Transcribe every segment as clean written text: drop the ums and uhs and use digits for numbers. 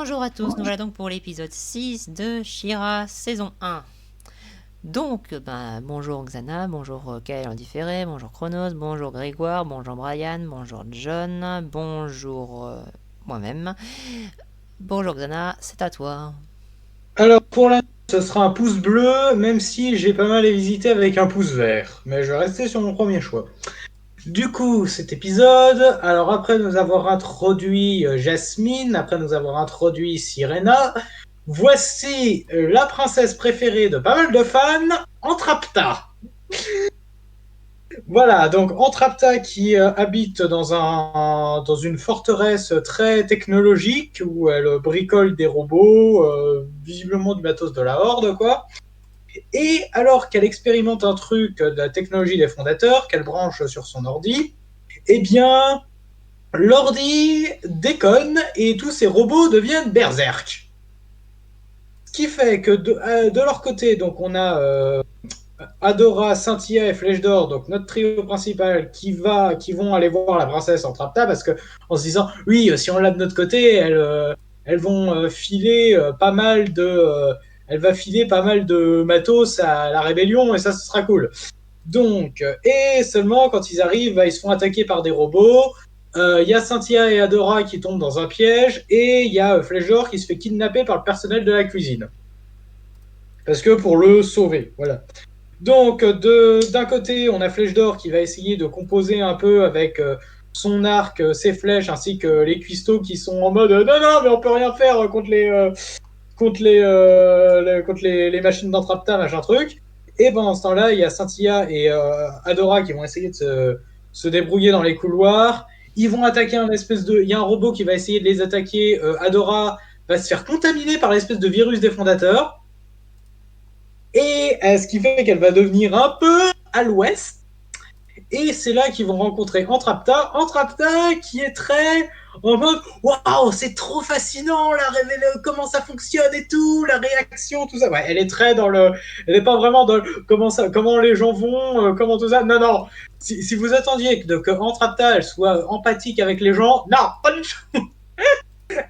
Bonjour à tous, nous voilà donc pour l'épisode 6 de She-Ra saison 1. Donc, bonjour Xana, bonjour Kael en différé, bonjour Chronos, bonjour Grégoire, bonjour Brian, bonjour John, bonjour moi-même. Bonjour Xana, c'est à toi. Alors pour l'instant, ce sera un pouce bleu, même si j'ai pas mal hésité avec un pouce vert. Mais je vais rester sur mon premier choix. Du coup, cet épisode, alors après nous avoir introduit Jasmine, après nous avoir introduit Sirena, voici la princesse préférée de pas mal de fans, Entrapta. Voilà, donc Entrapta qui habite dans une forteresse très technologique où elle bricole des robots, visiblement du matos de la Horde, quoi. Et alors qu'elle expérimente un truc de la technologie des fondateurs, qu'elle branche sur son ordi, eh bien, l'ordi déconne et tous ces robots deviennent berserk. Ce qui fait que de leur côté, donc on a Adora, Cynthia et Flèche d'Or, donc notre trio principal, qui vont aller voir la princesse en Trapta parce que en se disant, oui, si on l'a de notre côté, elles vont filer pas mal elle va filer pas mal de matos à la rébellion et ça, ce sera cool. Donc, et seulement quand ils arrivent, ils se font attaquer par des robots. Il y a Cynthia et Adora qui tombent dans un piège et il y a Flèche d'Or qui se fait kidnapper par le personnel de la cuisine. Parce que pour le sauver, voilà. Donc, d'un côté, on a Flèche d'Or qui va essayer de composer un peu avec son arc, ses flèches, ainsi que les cuistots qui sont en mode non, non, mais on peut rien faire contre les machines d'Entrapta, machin truc. Et pendant ce temps-là, il y a Cynthia et Adora qui vont essayer de se débrouiller dans les couloirs. Ils vont attaquer un espèce de. Il y a un robot qui va essayer de les attaquer. Adora va se faire contaminer par l'espèce de virus des fondateurs. Et ce qui fait qu'elle va devenir un peu à l'ouest. Et c'est là qu'ils vont rencontrer Entrapta. Entrapta qui est très en mode waouh, c'est trop fascinant, comment ça fonctionne et tout, la réaction, tout ça. Ouais, elle est très dans le. Elle n'est pas vraiment dans le, comment les gens vont, comment tout ça. Non, non. Si vous attendiez que Entrapta elle soit empathique avec les gens, non, pas du tout.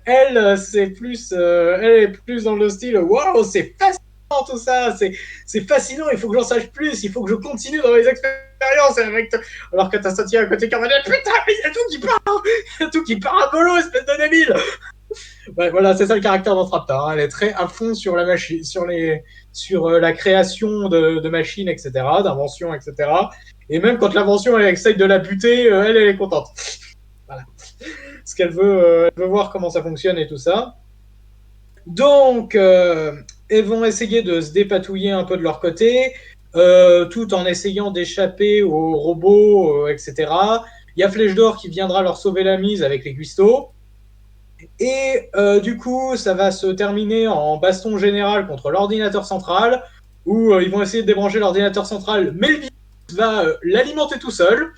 Elle, elle est plus dans le style waouh, c'est fascinant tout ça, c'est fascinant, il faut que j'en sache plus, il faut que je continue dans mes expériences. Alors que t'as senti à côté comme putain, mais il y a tout qui part, il y a tout qui part à volo, espèce de débile. Ouais, voilà, c'est ça le caractère d'Entrapta. Hein. Elle est très à fond sur la machine, sur la création de machines, etc., d'inventions, etc. Et même quand l'invention elle essaye de la buter, elle est contente. Voilà. Parce elle veut voir comment ça fonctionne et tout ça. Donc, elles vont essayer de se dépatouiller un peu de leur côté, tout en essayant d'échapper aux robots, etc. Il y a Flèche d'Or qui viendra leur sauver la mise avec les cuistots. Et du coup, ça va se terminer en baston général contre l'ordinateur central, où ils vont essayer de débrancher l'ordinateur central, mais le virus va l'alimenter tout seul.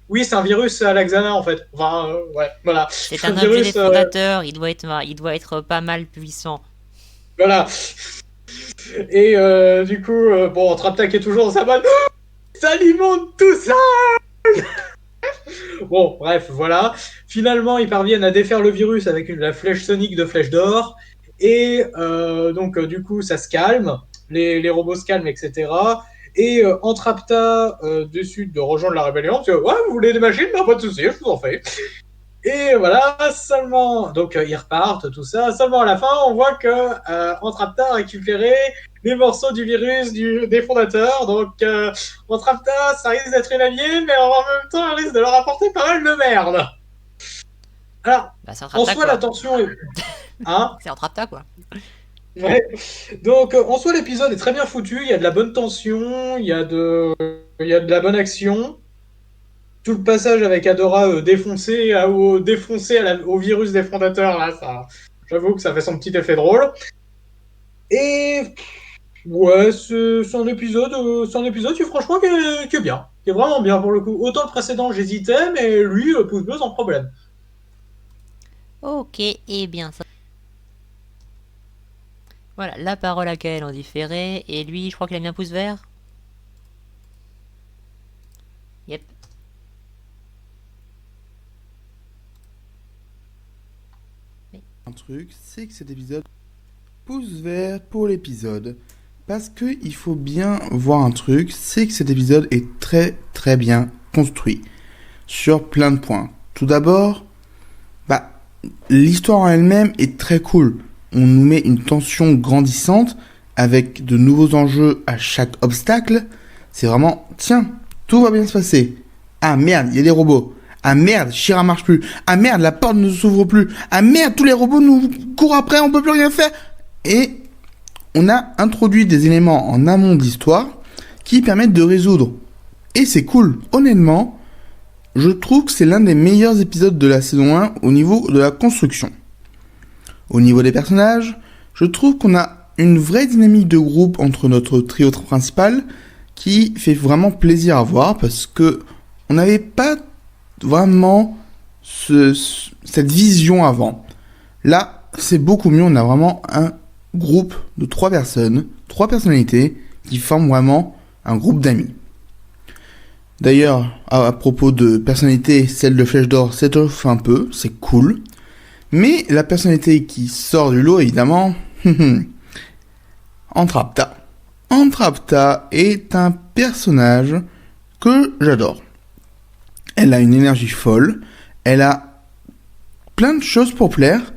Oui, c'est un virus à l'Axana en fait. Enfin, ouais, voilà. C'est C'est un un objet des virus, fondateurs, il doit être pas mal puissant. voilà. Et du coup, bon, Traptak est toujours dans sa mode. Ça alimente tout ça. Bon, bref, voilà. Finalement, ils parviennent à défaire le virus avec la flèche sonique de Flèche d'Or. Et donc, du coup, ça se calme. Les robots se calment, etc. Et Entrapta décide de rejoindre la rébellion. Parce que, ouais, vous voulez des machines? Bah, pas de soucis, je vous en fais. Et voilà, seulement, donc ils repartent, tout ça. Seulement à la fin, on voit que Entrapta a récupéré les morceaux du virus des fondateurs. Donc Entrapta, ça risque d'être une alliée, mais en même temps, elle risque de leur apporter pas mal de merde. Alors, Bah, c'est un en Trapta soi, la quoi. tension est. Hein. C'est un Trapta quoi. Ouais. Donc, en soi, l'épisode est très bien foutu. Il y a de la bonne tension, il y a de la bonne action. Tout le passage avec Adora défoncé au virus des fondateurs, là, ça, j'avoue que ça fait son petit effet drôle. Et ouais, c'est un épisode qui franchement qui est bien, qui est vraiment bien pour le coup. Autant le précédent, j'hésitais, mais lui, pouce bleu sans problème. Ok, et bien ça. Voilà, la parole à Kael en différé, et lui, je crois qu'il a mis un pouce vert. Yep. Un truc, c'est que cet épisode pouce vert pour l'épisode. Parce que il faut bien voir un truc, c'est que cet épisode est très très bien construit. Sur plein de points. Tout d'abord, l'histoire en elle-même est très cool. On nous met une tension grandissante avec de nouveaux enjeux à chaque obstacle. C'est vraiment, tiens, tout va bien se passer. Ah merde, il y a des robots. Ah merde, Shira marche plus. Ah merde, la porte ne s'ouvre plus. Ah merde, tous les robots nous courent après, on peut plus rien faire. Et on a introduit des éléments en amont de l'histoire qui permettent de résoudre. Et c'est cool, honnêtement. Je trouve que c'est l'un des meilleurs épisodes de la saison 1 au niveau de la construction. Au niveau des personnages, je trouve qu'on a une vraie dynamique de groupe entre notre trio principal qui fait vraiment plaisir à voir parce que on n'avait pas vraiment cette vision avant. Là, c'est beaucoup mieux, on a vraiment un groupe de 3 personnes, 3 personnalités qui forment vraiment un groupe d'amis. D'ailleurs, à propos de personnalité, celle de Flèche d'Or s'étoffe un peu, c'est cool. Mais la personnalité qui sort du lot, évidemment, Entrapta. Entrapta est un personnage que j'adore. Elle a une énergie folle, elle a plein de choses pour plaire,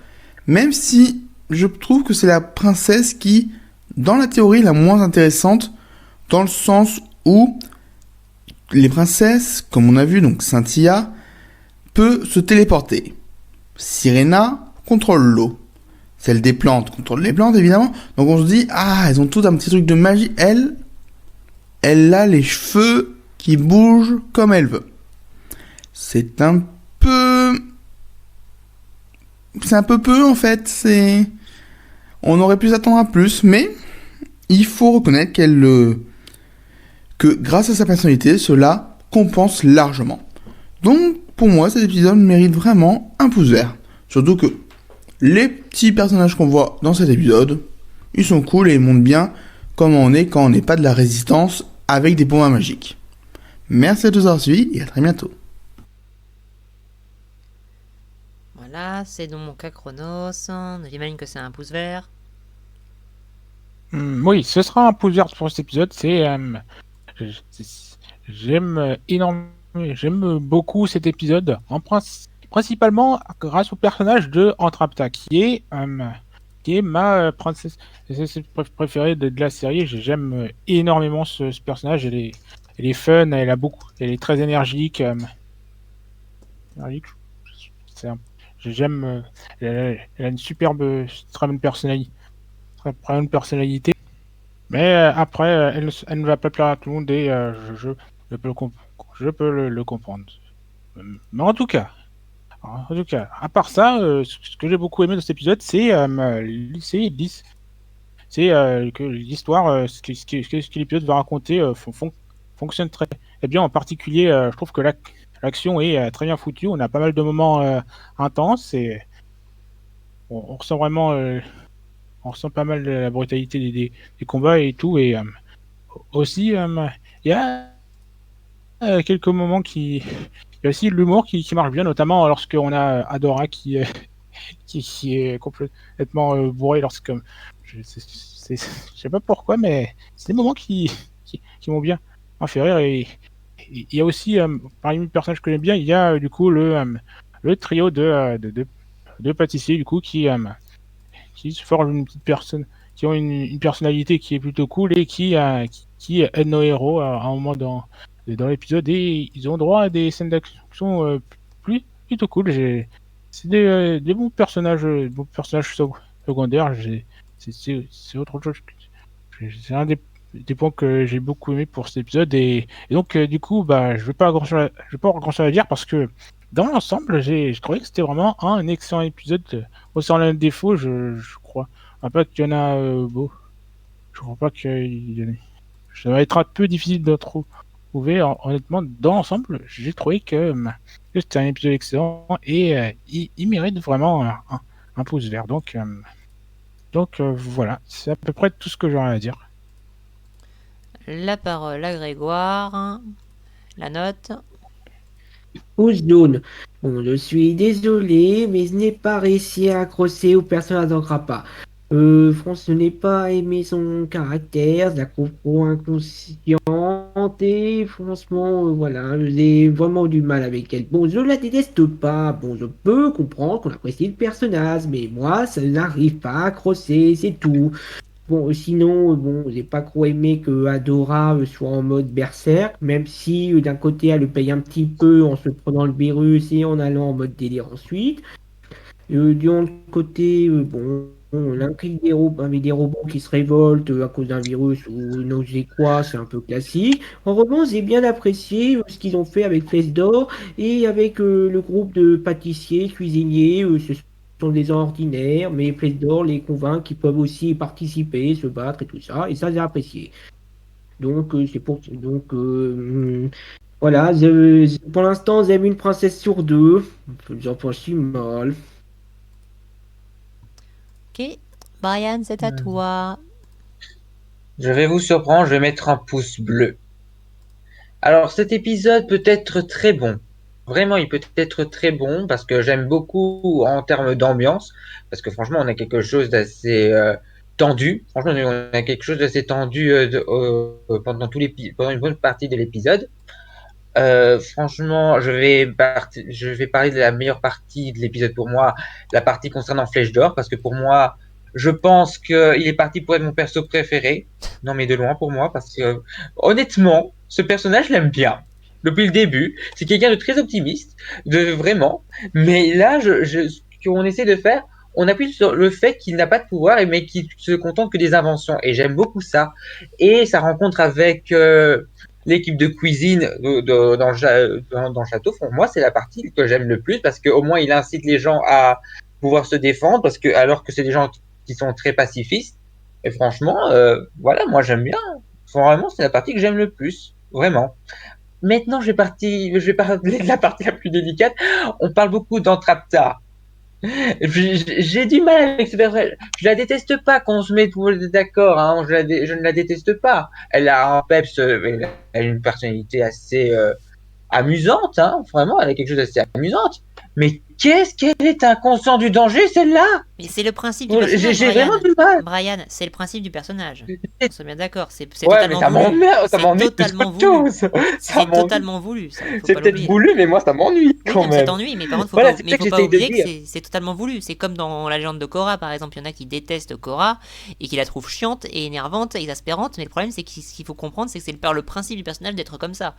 même si je trouve que c'est la princesse qui, dans la théorie, est la moins intéressante, dans le sens où les princesses, comme on a vu, donc Cynthia, peut se téléporter. Sirena contrôle l'eau. Celle des plantes contrôle les plantes, évidemment. Donc on se dit, ah, elles ont toutes un petit truc de magie. Elle a les cheveux qui bougent comme elle veut. C'est un peu peu, en fait. On aurait pu s'attendre à plus, mais il faut reconnaître que grâce à sa personnalité, cela compense largement. Donc, pour moi, cet épisode mérite vraiment un pouce vert. Surtout que les petits personnages qu'on voit dans cet épisode, ils sont cool et ils montrent bien comment on est quand on n'est pas de la résistance avec des pommes magiques. Merci à tous d'avoir suivi et à très bientôt. Voilà, c'est dans mon cas Chronos. J'imagine que c'est un pouce vert. Oui, ce sera un pouce vert pour cet épisode. J'aime beaucoup cet épisode, principalement grâce au personnage de Entrapta, qui est ma princesse préférée de la série. J'aime énormément ce personnage. Elle est fun, elle est très énergique. J'aime. Elle a une très bonne personnalité. Très bonne personnalité. Mais après, elle ne va pas plaire à tout le monde et je peux le comprendre. Mais en tout cas, à part ça, ce que j'ai beaucoup aimé dans cet épisode, que l'histoire, ce que l'épisode va raconter, fonctionne très bien. En particulier, je trouve que l'action est très bien foutue. On a pas mal de moments intenses et on ressent vraiment, on ressent pas mal de la brutalité des combats et tout. Et aussi, il y a quelques moments il y a aussi l'humour qui marche bien, notamment lorsqu'on a Adora qui est complètement bourré lorsque je sais pas pourquoi, mais c'est des moments qui m'ont bien fait rire. Et il y a aussi parmi les personnages que j'aime bien, il y a du coup le trio de pâtissiers du coup qui se forgent une petite personne, qui ont une personnalité qui est plutôt cool et qui aident nos héros à un moment dans l'épisode, et ils ont droit à des scènes d'action plutôt cool. C'est des bons personnages secondaires. C'est autre chose. C'est un des points que j'ai beaucoup aimé pour cet épisode, et donc du coup, je vais pas avoir grand chose à dire parce que dans l'ensemble, j'ai trouvé que c'était vraiment un excellent épisode. Sans l'un défaut, je crois. Pas qu'il y en a beau. Je crois pas qu'il y en ait. Ça va être un peu difficile de trouver. Honnêtement, dans l'ensemble, j'ai trouvé que c'était un épisode excellent et il mérite vraiment un pouce vert. Donc voilà, c'est à peu près tout ce que j'aurais à dire. La parole à Grégoire. La note. Pouce jaune. Bon, je suis désolé, mais je n'ai pas réussi à accrocher au personnage d'Ancrapa. France, je n'ai pas aimé son caractère, je la trouve trop inconsciente et franchement, voilà, j'ai vraiment du mal avec elle. Bon, je la déteste pas, bon, je peux comprendre qu'on apprécie le personnage, mais moi, ça n'arrive pas à accrocher, c'est tout. Bon, sinon, bon, j'ai pas trop aimé que Adora soit en mode berserk, même si d'un côté elle le paye un petit peu en se prenant le virus et en allant en mode délire ensuite. Du autre côté, bon, l'intrigue avec des robots qui se révoltent à cause d'un virus ou non je sais quoi, c'est un peu classique. En revanche, j'ai bien apprécié ce qu'ils ont fait avec Fès d'Or et avec le groupe de pâtissiers, cuisiniers. Ce sont des gens ordinaires, mais Fès d'Or les convainc qu'ils peuvent aussi participer, se battre et tout ça. Et ça, j'ai apprécié. Donc, c'est pour. Donc, voilà, pour l'instant, j'aime une princesse sur deux. J'en pense si mal. Ok. Brian, c'est à toi. Je vais vous surprendre, je vais mettre un pouce bleu. Alors cet épisode peut être très bon. Vraiment, il peut être très bon parce que j'aime beaucoup en termes d'ambiance. Parce que franchement, on a quelque chose d'assez tendu. Franchement, on a quelque chose d'assez tendu pendant pendant une bonne partie de l'épisode. Franchement, je vais parler de la meilleure partie de l'épisode pour moi, la partie concernant Flèche d'Or, parce que pour moi, je pense qu'il est parti pour être mon perso préféré. Non, mais de loin pour moi, parce que honnêtement, ce personnage, je l'aime bien. Depuis le début, c'est quelqu'un de très optimiste, de vraiment. Mais là, ce qu'on essaie de faire, on appuie sur le fait qu'il n'a pas de pouvoir, mais qu'il se contente que des inventions. Et j'aime beaucoup ça. Et sa rencontre avec l'équipe de cuisine dans le château, pour moi, c'est la partie que j'aime le plus parce qu'au moins, il incite les gens à pouvoir se défendre parce que, alors que c'est des gens qui sont très pacifistes. Et franchement, voilà, moi, j'aime bien. Vraiment, c'est la partie que j'aime le plus. Vraiment. Maintenant, je vais parler de la partie la plus délicate. On parle beaucoup d'Entrapta. Et puis, j'ai du mal avec ce personnage. Je la déteste pas qu'on se mette d'accord, hein. Je ne la déteste pas. Elle a un peps, elle a une personnalité assez amusante, hein. Vraiment, elle a quelque chose d'assez amusante. Mais qu'est-ce qu'elle est inconsciente du danger, celle-là? Mais c'est le principe du personnage, J'ai Brian. vraiment du mal. Brian, c'est le principe du personnage. On soit bien d'accord. C'est Ouais, mais totalement ça voulu. m'emmerde, ça C'est m'ennuie plus totalement qu'autre voulu. chose. Ça C'est m'ennuie. totalement voulu. Ça, faut C'est pas peut-être l'oublier. voulu, mais moi, ça m'ennuie Oui, quand non, mais ça même. t'ennuie, mais par contre, Voilà, c'est mais ça faut que pas j'essaye de oublier que dire. c'est totalement voulu. C'est comme dans la légende de Korra, par exemple, il y en a qui détestent Korra et qui la trouvent chiante et énervante, exaspérante, mais le problème, c'est que ce qu'il faut comprendre, c'est que c'est le principe du personnage d'être comme ça.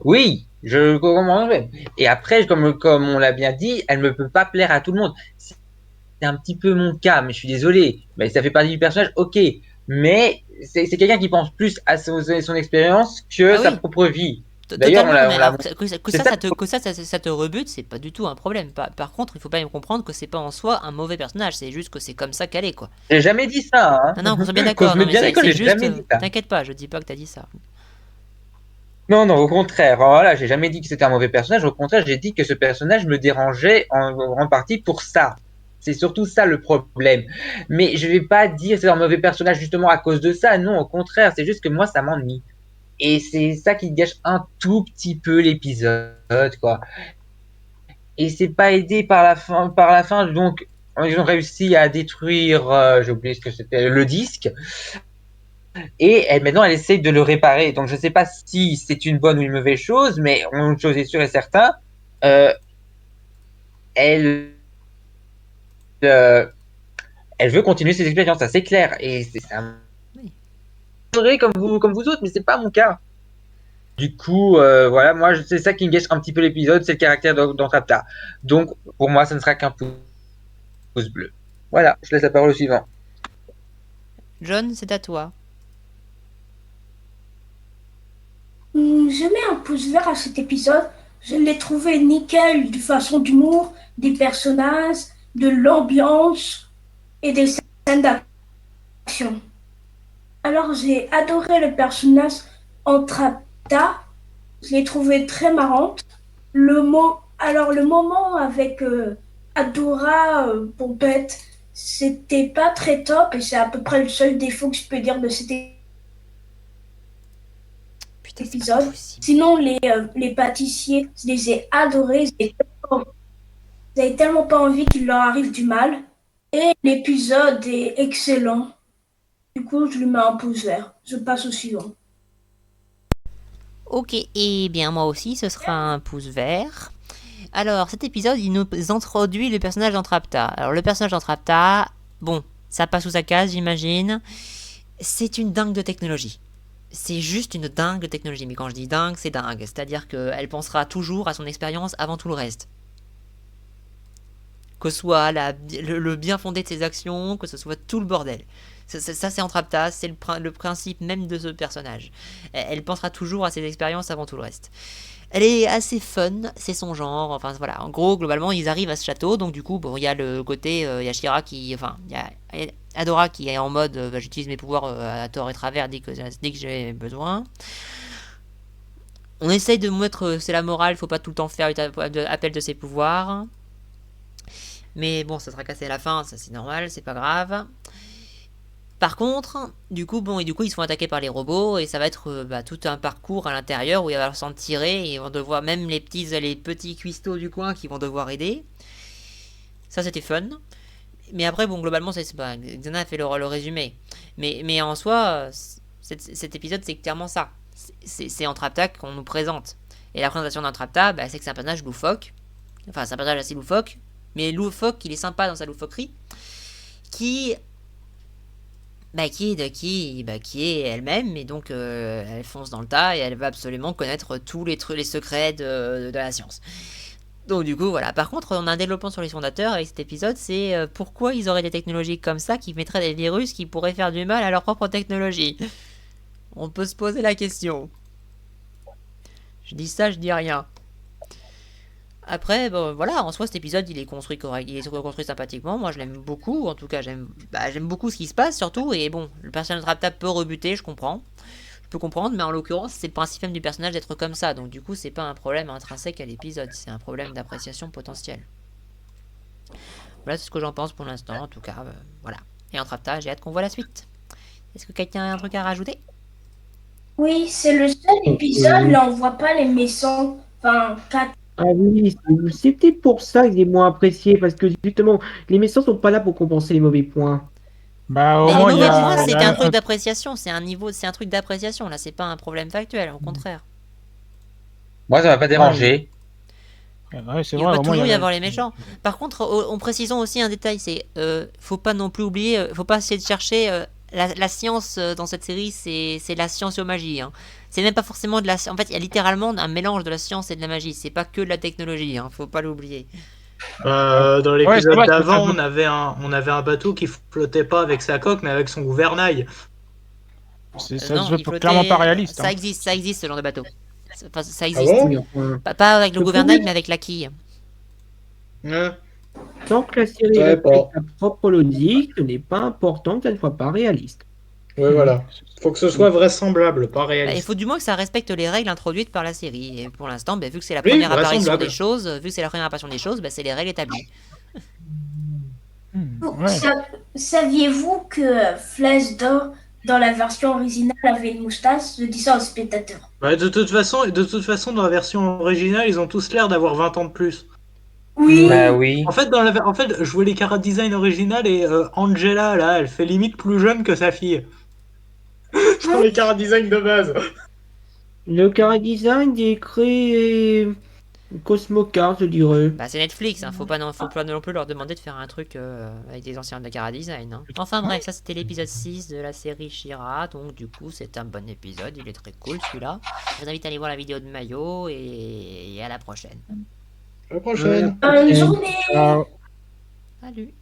Oui, je comprends. Et après, comme on l'a bien dit, elle ne peut pas plaire à tout le monde. C'est un petit peu mon cas, mais je suis désolé. Mais ça fait partie du personnage, ok. Mais c'est quelqu'un qui pense plus à son expérience que Ah sa oui. propre vie. D'ailleurs, Totalement, mais on l'a. alors C'est ça. ça te rebute, c'est pas du tout un problème. Par contre, il faut pas comprendre que c'est pas en soi un mauvais personnage, c'est juste que c'est comme ça qu'elle est, quoi. J'ai jamais dit ça, hein. Non, qu'on soit bien Qu'on d'accord, se non, mette mais bien d'accord, c'est j'ai juste. jamais dit ça. T'inquiète pas, je dis pas que t'as dit ça. Non, non, au contraire. Voilà, j'ai jamais dit que c'était un mauvais personnage. Au contraire, j'ai dit que ce personnage me dérangeait en grande partie pour ça. C'est surtout ça le problème. Mais je vais pas dire que c'est un mauvais personnage justement à cause de ça. Non, au contraire, c'est juste que moi, ça m'ennuie. Et c'est ça qui gâche un tout petit peu l'épisode, quoi. Et c'est pas aidé par la fin. Donc, ils ont réussi à détruire, j'ai oublié ce que c'était, le disque. Et maintenant, elle essaye de le réparer. Donc, je sais pas si c'est une bonne ou une mauvaise chose, mais une chose est sûre et certaine, euh, elle, euh, elle veut continuer ses expériences, ça c'est clair. Et c'est un Oui. vrai comme vous autres, mais c'est pas mon cas. Du coup, voilà, moi, c'est ça qui me gâche un petit peu l'épisode, c'est le caractère d'Entrapta. Donc, pour moi, ça ne sera qu'un pouce bleu. Voilà, je laisse la parole au suivant. John, c'est à toi. Je mets un pouce vert à cet épisode. Je l'ai trouvé nickel de façon d'humour, des personnages, de l'ambiance et des scènes d'action. Alors j'ai adoré le personnage Entrapta. Je l'ai trouvé très marrante. Le moment avec Adora Pompette, c'était pas très top et c'est à peu près le seul défaut que je peux dire de cet cet épisode. Sinon, les pâtissiers, je les ai adorés. J'avais tellement pas envie qu'il leur arrive du mal. Et l'épisode est excellent. Du coup, je lui mets un pouce vert. Je passe au suivant. Ok, et bien moi aussi, ce sera un pouce vert. Alors, cet épisode, il nous introduit le personnage d'Entrapta. Alors, le personnage d'Entrapta, bon, ça passe sous sa case, j'imagine. C'est une dingue de technologie. C'est juste une dingue de technologie. Mais quand je dis dingue, c'est dingue. C'est-à-dire qu'elle pensera toujours à son expérience avant tout le reste. Que ce soit le bien fondé de ses actions, que ce soit tout le bordel. Ça c'est Entrapta, c'est le principe même de ce personnage. Elle pensera toujours à ses expériences avant tout le reste. Elle est assez fun, c'est son genre, enfin voilà, en gros, globalement, ils arrivent à ce château, donc du coup, bon, il y a le côté, il y a Shira qui, enfin, il y a Adora qui est en mode, j'utilise mes pouvoirs à tort et travers dès que j'ai besoin. On essaye de mettre, c'est la morale, faut pas tout le temps faire appel de ses pouvoirs. Mais bon, ça sera cassé à la fin, ça c'est normal, c'est pas grave. Par contre, du coup, ils se font attaquer par les robots et ça va être tout un parcours à l'intérieur où il va falloir s'en tirer et ils vont devoir, même les petits cuistots du coin qui vont devoir aider. Ça, c'était fun. Mais après, bon, globalement, Xana a fait le résumé. Mais en soi, cet épisode, c'est clairement ça. C'est Entrapta qu'on nous présente. Et la présentation d'Entrapta, c'est que c'est un personnage loufoque. Enfin, c'est un personnage assez loufoque. Mais loufoque, il est sympa dans sa loufoquerie. Qui est elle-même, et donc elle fonce dans le tas et elle va absolument connaître tous les secrets de la science. Donc du coup voilà. Par contre, on a un développement sur les fondateurs avec cet épisode, c'est pourquoi ils auraient des technologies comme ça qui mettraient des virus qui pourraient faire du mal à leur propre technologie. On peut se poser la question. Je dis ça, je dis rien. Après, bon, voilà, en soi, cet épisode, il est construit correct, il est construit sympathiquement. Moi, je l'aime beaucoup. En tout cas, j'aime beaucoup ce qui se passe, surtout. Et bon, le personnage de Rapta peut rebuter, je comprends. Je peux comprendre, mais en l'occurrence, c'est le principe même du personnage d'être comme ça. Donc, du coup, c'est pas un problème intrinsèque à l'épisode. C'est un problème d'appréciation potentielle. Voilà, c'est ce que j'en pense pour l'instant. En tout cas, voilà. Et entre Rapta, j'ai hâte qu'on voit la suite. Est-ce que quelqu'un a un truc à rajouter? Oui, c'est le seul épisode, là on voit pas les méchants. Enfin, Ah oui, c'est peut-être pour ça qu'il est moins apprécié, parce que justement, les méchants sont pas là pour compenser les mauvais points. Bah, au Mais moins, les il y mauvais a. points, il y c'est a un truc d'appréciation. C'est un truc d'appréciation. Là, c'est pas un problème factuel, au contraire. Moi, ça m'a pas dérangé. Ouais, c'est Il vrai, va au moins, toujours il y y a. avoir les méchants. Par contre, en précisant aussi un détail, c'est faut pas non plus oublier, faut pas essayer de chercher la science dans cette série, c'est la science et magie. Hein. C'est même pas forcément de la. En fait, il y a littéralement un mélange de la science et de la magie. C'est pas que de la technologie. Hein. Faut pas l'oublier. Dans Ouais, l'épisode c'est vrai, d'avant, c'est on avait un bateau qui flottait pas avec sa coque, mais avec son gouvernail. ça Non, se veut il flottait. clairement pas réaliste. Ça hein. existe ce genre de bateau. Ça Ah existe. bon Oui, enfin, Pas avec le Le gouvernail, premier- mais avec la quille. Ouais. tant que la série Ouais, respecte sa propre logique, ce n'est pas important que ça ne soit pas réaliste. Ouais, voilà. Faut que ce soit vraisemblable, pas Il réaliste. faut du moins que ça respecte les règles introduites par la série. Et pour l'instant, vu que c'est la Oui, première apparition vraisemblable. des choses, c'est les règles établies. Ouais. Saviez-vous que Flash d'Or, dans la version originale, avait une moustache? Je dis ça aux spectateurs. Bah, de toute façon, dans la version originale, ils ont tous l'air d'avoir 20 ans de plus. Oui, Bah oui. En fait, je vois les chara design originales et Angela, là, elle fait limite plus jeune que sa fille. Dans les chara design de base. Le chara design est créé Cosmocar, je dirais. C'est Netflix, hein, faut pas non plus leur demander de faire un truc avec des anciens de Cara Design. Hein. Enfin bref, ça c'était l'épisode 6 de la série She-Ra, donc du coup c'est un bon épisode, il est très cool celui-là. Je vous invite à aller voir la vidéo de Mayo et à la prochaine. À la prochaine. bonne journée. Ciao. Salut.